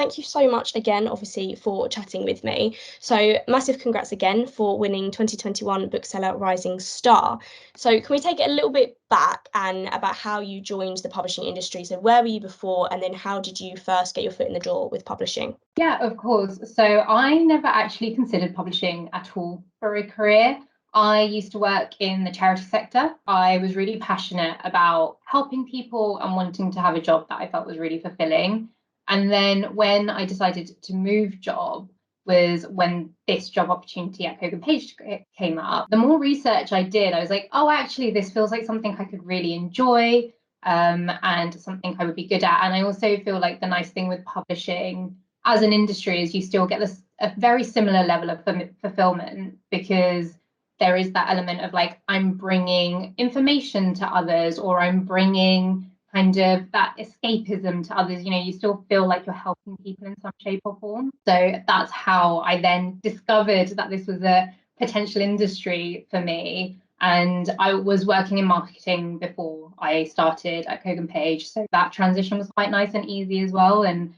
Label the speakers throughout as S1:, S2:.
S1: thank you so much again, obviously, for chatting with me. So massive congrats again for winning 2021 Bookseller Rising Star. So can we take it a little bit back and about how you joined the publishing industry? So where were you before, and then how did you first get your foot in the door with publishing?
S2: Yeah, of course. So I never actually considered publishing at all for a career. I used to work in the charity sector. I was really passionate about helping people and wanting to have a job that I felt was really fulfilling. And then when I decided to move job was when this job opportunity at Kogan Page came up. The more research I did, I was like, oh, actually, this feels like something I could really enjoy, and something I would be good at. And I also feel like the nice thing with publishing as an industry is you still get a very similar level of fulfillment, because there is that element of like, I'm bringing information to others, or I'm bringing kind of that escapism to others. You still feel like you're helping people in some shape or form. So that's how I then discovered that this was a potential industry for me. And I was working in marketing before I started at Kogan Page, so that transition was quite nice and easy as well. And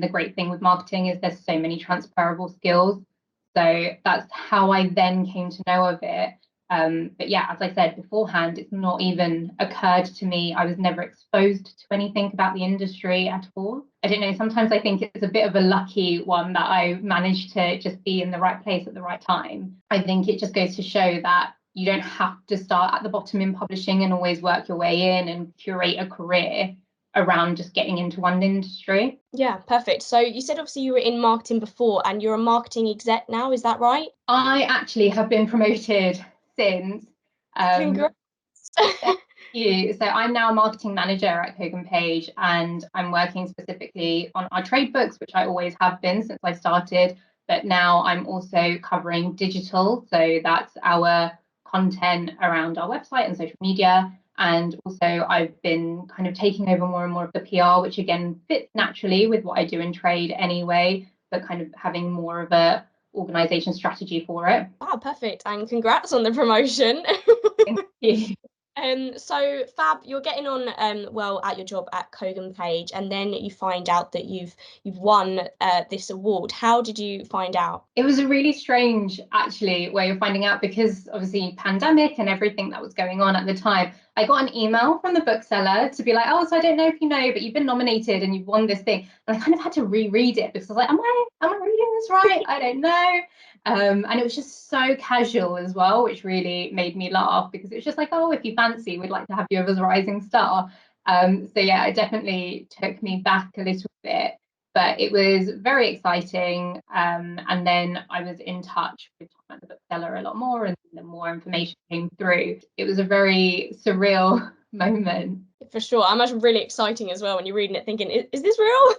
S2: the great thing with marketing is there's so many transferable skills. So that's how I then came to know of it. But yeah, as I said beforehand, it's not even occurred to me. I was never exposed to anything about the industry at all. I don't know, sometimes I think it's a bit of a lucky one that I managed to just be in the right place at the right time. I think it just goes to show that you don't have to start at the bottom in publishing and always work your way in and curate a career around just getting into one industry.
S1: Yeah, perfect. So you said obviously you were in marketing before and you're a marketing exec now, is that right?
S2: I actually have been promoted since.
S1: Congrats.
S2: Thank you. So I'm now a marketing manager at Kogan Page, and I'm working specifically on our trade books, which I always have been since I started. But now I'm also covering digital. So that's our content around our website and social media. And also I've been kind of taking over more and more of the PR, which again fits naturally with what I do in trade anyway, but kind of having more of a organization strategy for it.
S1: Wow, perfect. And congrats on the promotion.
S2: Thank you.
S1: So Fab, you're getting on well at your job at Kogan Page, and then you find out that you've won this award. How did you find out?
S2: It was a really strange, actually, way of finding out, because obviously pandemic and everything that was going on at the time. I got an email from the bookseller to be like, oh, so I don't know if you know, but you've been nominated and you've won this thing. And I kind of had to reread it because I was like, am I reading this right? I don't know. And it was just so casual as well, which really made me laugh, because it was just like, oh, if you fancy, we'd like to have you as a rising star. So yeah, it definitely took me back a little bit, but it was very exciting. And then I was in touch with the bookseller a lot more, and the more information came through. It was a very surreal moment.
S1: For sure. I imagine really exciting as well when you're reading it thinking, is this real?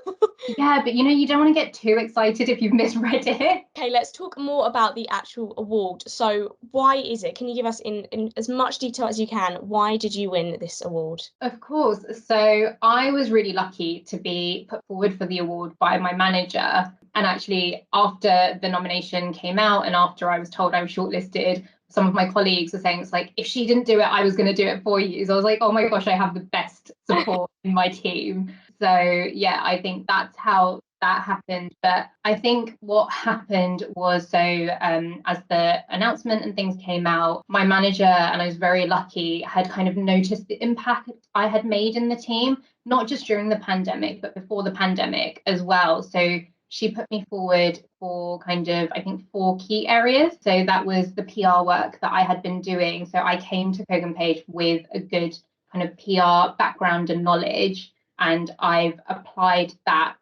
S2: Yeah, but you don't want to get too excited if you've misread it.
S1: Okay, let's talk more about the actual award. So why is it? Can you give us in as much detail as you can, why did you win this award?
S2: Of course. So I was really lucky to be put forward for the award by my manager. And actually, after the nomination came out and after I was told I was shortlisted, some of my colleagues were saying, it's like, if she didn't do it, I was going to do it for you. So I was like, oh my gosh, I have the best support in my team. So yeah, I think that's how that happened. But I think what happened was, so as the announcement and things came out, my manager, and I was very lucky, had kind of noticed the impact I had made in the team, not just during the pandemic, but before the pandemic as well. So she put me forward for kind of, I think, 4 key areas. So that was the PR work that I had been doing. So I came to Kogan Page with a good kind of PR background and knowledge, and I've applied that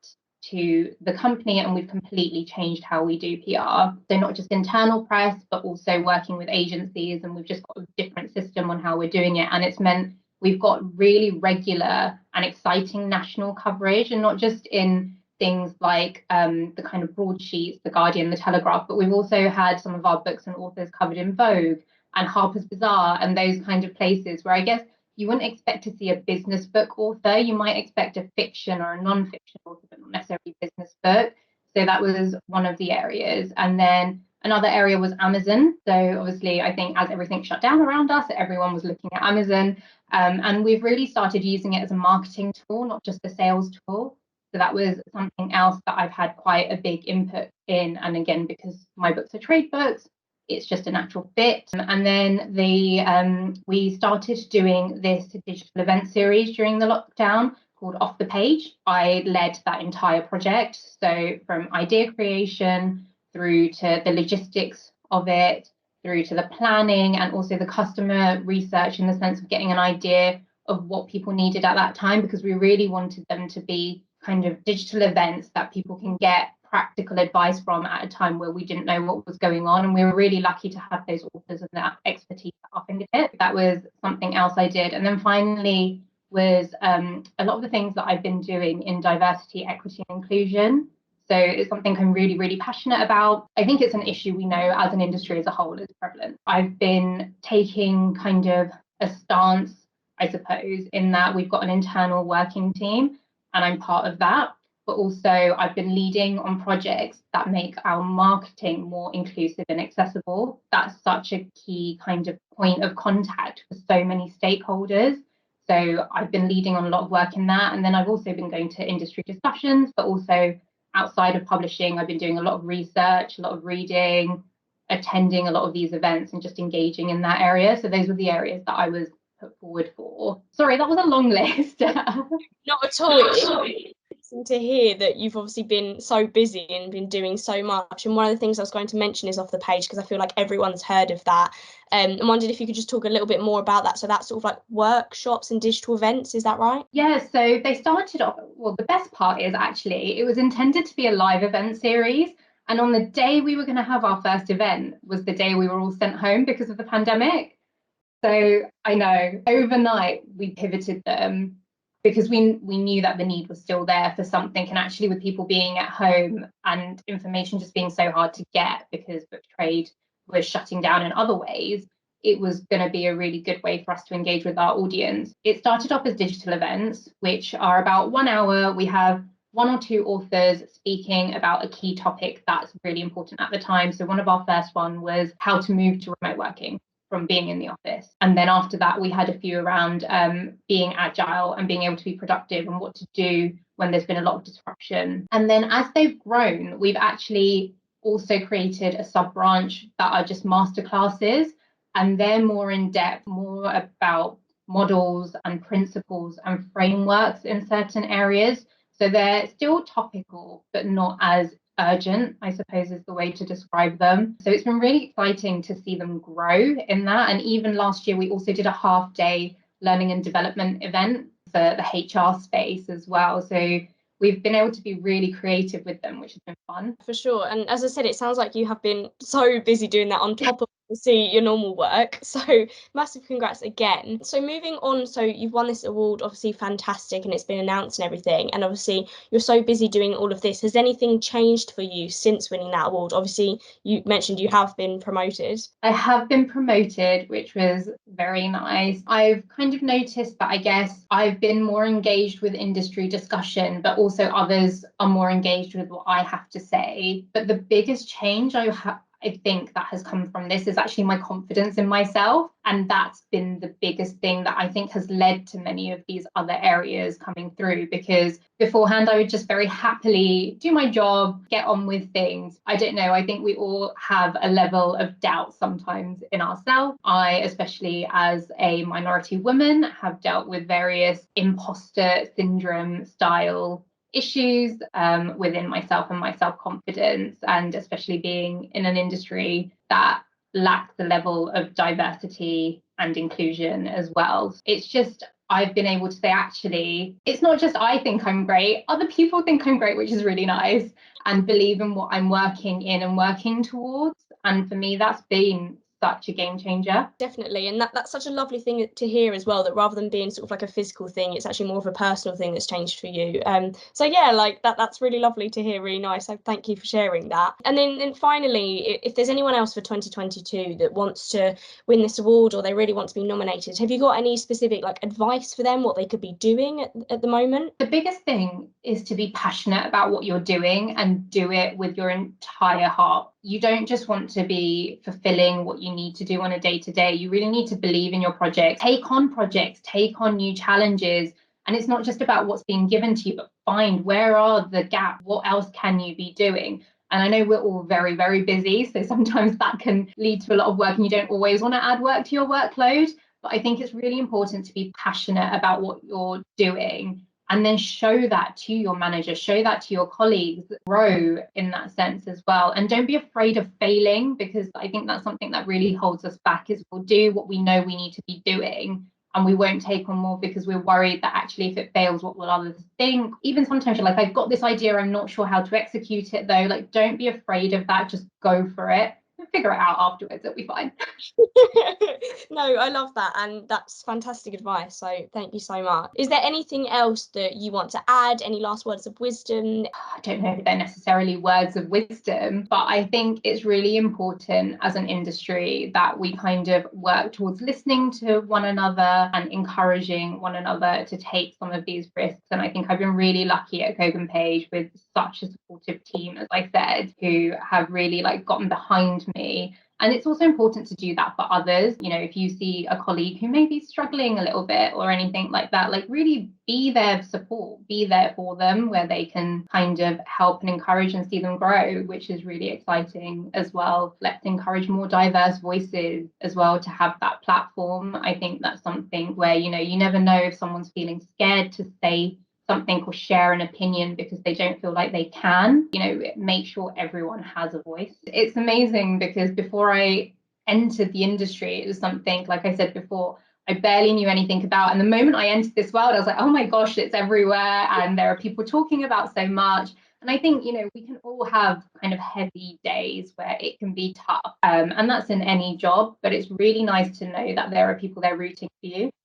S2: to the company, and we've completely changed how we do PR. So not just internal press, but also working with agencies, and we've just got a different system on how we're doing it. And it's meant we've got really regular and exciting national coverage, and not just in things like the kind of broadsheets, The Guardian, The Telegraph, but we've also had some of our books and authors covered in Vogue and Harper's Bazaar and those kind of places where I guess you wouldn't expect to see a business book author. You might expect a fiction or a non-fiction author, but not necessarily a business book. So that was one of the areas. And then another area was Amazon. So obviously, I think as everything shut down around us, everyone was looking at Amazon. And we've really started using it as a marketing tool, not just a sales tool. So that was something else that I've had quite a big input in. And again, because my books are trade books, it's just a natural fit. And then we started doing this digital event series during the lockdown called Off the Page. I led that entire project. So from idea creation through to the logistics of it, through to the planning and also the customer research in the sense of getting an idea of what people needed at that time, because we really wanted them to be kind of digital events that people can get practical advice from at a time where we didn't know what was going on. And we were really lucky to have those authors and that expertise at our fingertips. That was something else I did. And then finally was a lot of the things that I've been doing in diversity, equity, and inclusion. So it's something I'm really, really passionate about. I think it's an issue we know as an industry as a whole is prevalent. I've been taking kind of a stance, I suppose, in that we've got an internal working team and I'm part of that. But also I've been leading on projects that make our marketing more inclusive and accessible. That's such a key kind of point of contact for so many stakeholders. So I've been leading on a lot of work in that. And then I've also been going to industry discussions, but also outside of publishing, I've been doing a lot of research, a lot of reading, attending a lot of these events and just engaging in that area. So those were the areas that I was put forward for. Sorry, that was a long list.
S1: Not at all. It's interesting to hear that you've obviously been so busy and been doing so much. And one of the things I was going to mention is Off the Page, because I feel like everyone's heard of that. I wondered if you could just talk a little bit more about that. So that's sort of like workshops and digital events, is that right?
S2: Yeah, so they started off, well, the best part is actually it was intended to be a live event series. And on the day we were going to have our first event was the day we were all sent home because of the pandemic. So I know overnight we pivoted them because we knew that the need was still there for something. And actually with people being at home and information just being so hard to get because book trade was shutting down in other ways, it was going to be a really good way for us to engage with our audience. It started off as digital events, which are about 1 hour. We have 1 or 2 authors speaking about a key topic that's really important at the time. So one of our first one was how to move to remote working from being in the office. And then after that, we had a few around being agile and being able to be productive and what to do when there's been a lot of disruption. And then as they've grown, we've actually also created a sub branch that are just masterclasses. And they're more in depth, more about models and principles and frameworks in certain areas. So they're still topical, but not as urgent, I suppose is the way to describe them. So it's been really exciting to see them grow in that. And even last year, we also did a half-day learning and development event for the HR space as well. So we've been able to be really creative with them, which has been fun.
S1: For sure. And as I said, it sounds like you have been so busy doing that on top of your normal work. So massive congrats again. So moving on, so you've won this award, obviously fantastic, and it's been announced and everything. And obviously you're so busy doing all of this. Has anything changed for you since winning that award? Obviously, you mentioned you have been promoted.
S2: I have been promoted, which was very nice. I've kind of noticed that I guess I've been more engaged with industry discussion, but also others are more engaged with what I have to say. But the biggest change I think that has come from this is actually my confidence in myself. And that's been the biggest thing that I think has led to many of these other areas coming through, because beforehand I would just very happily do my job, get on with things. I don't know, I think we all have a level of doubt sometimes in ourselves. I, especially as a minority woman, have dealt with various imposter syndrome style issues within myself and my self-confidence, and especially being in an industry that lacks the level of diversity and inclusion as well. It's just I've been able to say, actually, it's not just I think I'm great, other people think I'm great, which is really nice, and believe in what I'm working in and working towards. And for me, that's been such a game changer.
S1: Definitely. And that's such a lovely thing to hear as well, that rather than being sort of like a physical thing, it's actually more of a personal thing that's changed for you. So yeah, like that's really lovely to hear, really nice. So thank you for sharing that. And then finally, if there's anyone else for 2022 that wants to win this award, or they really want to be nominated, have you got any specific like advice for them, what they could be doing at the moment?
S2: The biggest thing is to be passionate about what you're doing and do it with your entire heart. You don't just want to be fulfilling what you need to do on a day-to-day. You really need to believe in your project, take on projects, take on new challenges. And it's not just about what's being given to you, but find where are the gaps, what else can you be doing? And I know we're all very, very busy, so sometimes that can lead to a lot of work and you don't always want to add work to your workload. But I think it's really important to be passionate about what you're doing and then show that to your manager, show that to your colleagues, grow in that sense as well. And don't be afraid of failing, because I think that's something that really holds us back, is we'll do what we know we need to be doing and we won't take on more because we're worried that actually if it fails, what will others think? Even sometimes you're like, I've got this idea, I'm not sure how to execute it though. Like, don't be afraid of that, just go for it. Figure it out afterwards, it'll be fine.
S1: No, I love that, and that's fantastic advice, so thank you so much. Is there anything else that you want to add? Any last words of wisdom?
S2: I don't know if they're necessarily words of wisdom, but I think it's really important as an industry that we kind of work towards listening to one another and encouraging one another to take some of these risks. And I think I've been really lucky at Kogan Page with such a supportive team, as I said, who have really like gotten behind me. And it's also important to do that for others. You know, if you see a colleague who may be struggling a little bit or anything like that, like really be their support, be there for them where they can kind of help and encourage and see them grow, which is really exciting as well. Let's encourage more diverse voices as well to have that platform. I think that's something where, you know, you never know if someone's feeling scared to say something or share an opinion because they don't feel like they can. You know, make sure everyone has a voice. It's amazing because before I entered the industry, it was something, like I said before, I barely knew anything about. And the moment I entered this world, I was like, oh my gosh, it's everywhere. And there are people talking about so much. And I think, you know, we can all have kind of heavy days where it can be tough. And that's in any job. But it's really nice to know that there are people there rooting for you.